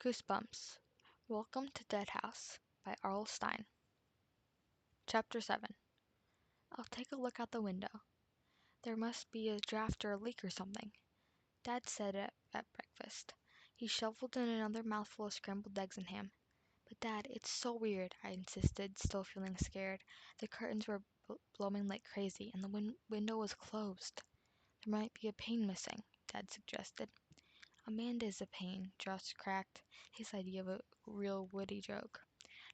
Goosebumps. Welcome to Dead House by Stine. Chapter 7. I'll take a look out the window. There must be a draft or a leak or something, Dad said at breakfast. He shoveled in another mouthful of scrambled eggs and ham. But Dad, it's so weird, I insisted, still feeling scared. The curtains were blowing like crazy, and the window was closed. There might be a pane missing, Dad suggested. Amanda is a pain, Josh cracked, his idea of a real witty joke.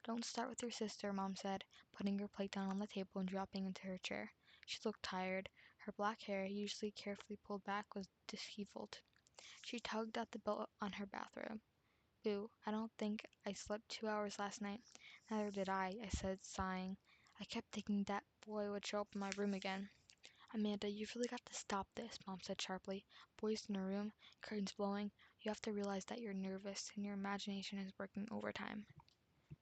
Don't start with your sister, Mom said, putting her plate down on the table and dropping into her chair. She looked tired. Her black hair, usually carefully pulled back, was disheveled. She tugged at the belt on her bathrobe. Boo, I don't think I slept 2 hours last night. Neither did I said, sighing. I kept thinking that boy would show up in my room again. Amanda, you've really got to stop this, Mom said sharply. Boys in a room, curtains blowing. You have to realize that you're nervous and your imagination is working overtime.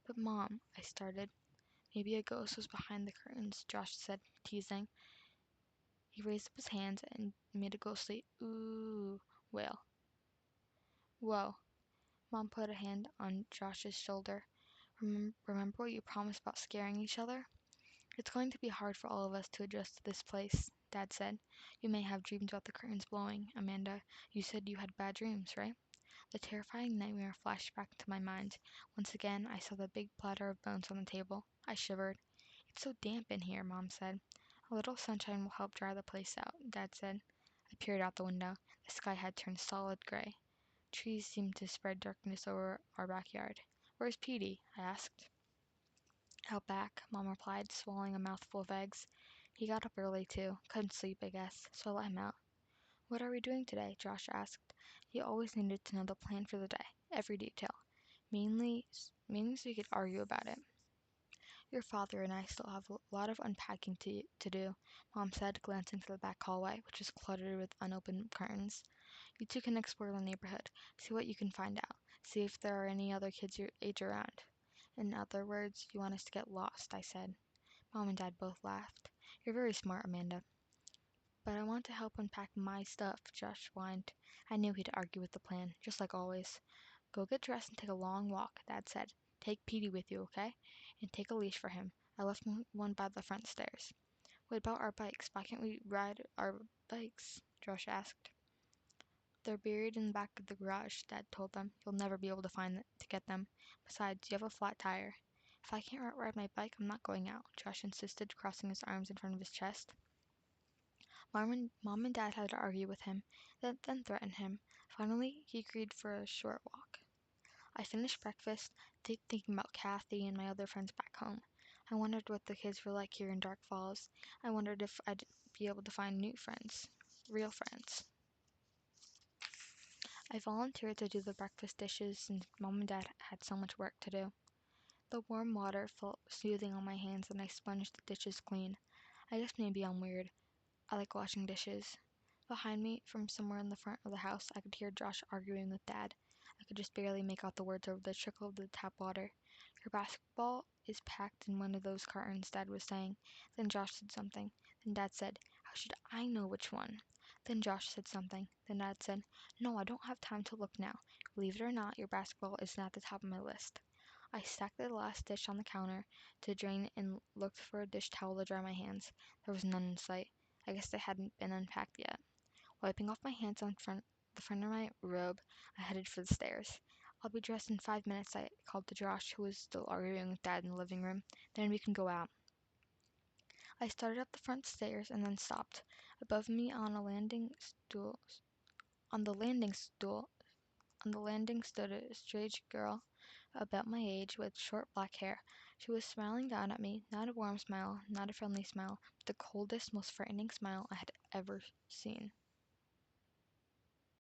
But Mom, I started. Maybe a ghost was behind the curtains, Josh said, teasing. He raised up his hands and made a ghostly ooh wail. Whoa. Mom put a hand on Josh's shoulder. Remember what you promised about scaring each other? It's going to be hard for all of us to adjust to this place, Dad said. You may have dreams about the curtains blowing, Amanda. You said you had bad dreams, right? The terrifying nightmare flashed back into my mind. Once again, I saw the big platter of bones on the table. I shivered. It's so damp in here, Mom said. A little sunshine will help dry the place out, Dad said. I peered out the window. The sky had turned solid gray. Trees seemed to spread darkness over our backyard. Where's Petey? I asked. Out back, Mom replied, swallowing a mouthful of eggs. He got up early, too. Couldn't sleep, I guess, so I let him out. What are we doing today? Josh asked. He always needed to know the plan for the day, every detail. Mainly so we could argue about it. Your father and I still have a lot of unpacking to do, Mom said, glancing to the back hallway, which was cluttered with unopened curtains. You two can explore the neighborhood, see what you can find out, see if there are any other kids your age around. In other words, you want us to get lost, I said. Mom and Dad both laughed. You're very smart, Amanda. But I want to help unpack my stuff, Josh whined. I knew he'd argue with the plan, just like always. Go get dressed and take a long walk, Dad said. Take Petey with you, okay? And take a leash for him. I left one by the front stairs. What about our bikes? Why can't we ride our bikes? Josh asked. They're buried in the back of the garage, Dad told them. You'll never be able to get them. Besides, you have a flat tire. If I can't ride my bike, I'm not going out, Josh insisted, crossing his arms in front of his chest. Mom and Dad had to argue with him, then threaten him. Finally, he agreed for a short walk. I finished breakfast, thinking about Kathy and my other friends back home. I wondered what the kids were like here in Dark Falls. I wondered if I'd be able to find new friends, real friends. I volunteered to do the breakfast dishes since Mom and Dad had so much work to do. The warm water felt soothing on my hands and I sponged the dishes clean. I guess maybe I'm weird. I like washing dishes. Behind me, from somewhere in the front of the house, I could hear Josh arguing with Dad. I could just barely make out the words over the trickle of the tap water. Your basketball is packed in one of those cartons, Dad was saying. Then Josh said something. Then Dad said, How should I know which one? Then Josh said something. Then Dad said, No, I don't have time to look now. Believe it or not, your basketball isn't at the top of my list. I stacked the last dish on the counter to drain and looked for a dish towel to dry my hands. There was none in sight. I guess they hadn't been unpacked yet. Wiping off my hands on the front of my robe, I headed for the stairs. I'll be dressed in 5 minutes, I called to Josh, who was still arguing with Dad in the living room. Then we can go out. I started up the front stairs and then stopped. Above me on the landing stood a strange girl about my age with short black hair. She was smiling down at me, not a warm smile, not a friendly smile, but the coldest, most frightening smile I had ever seen.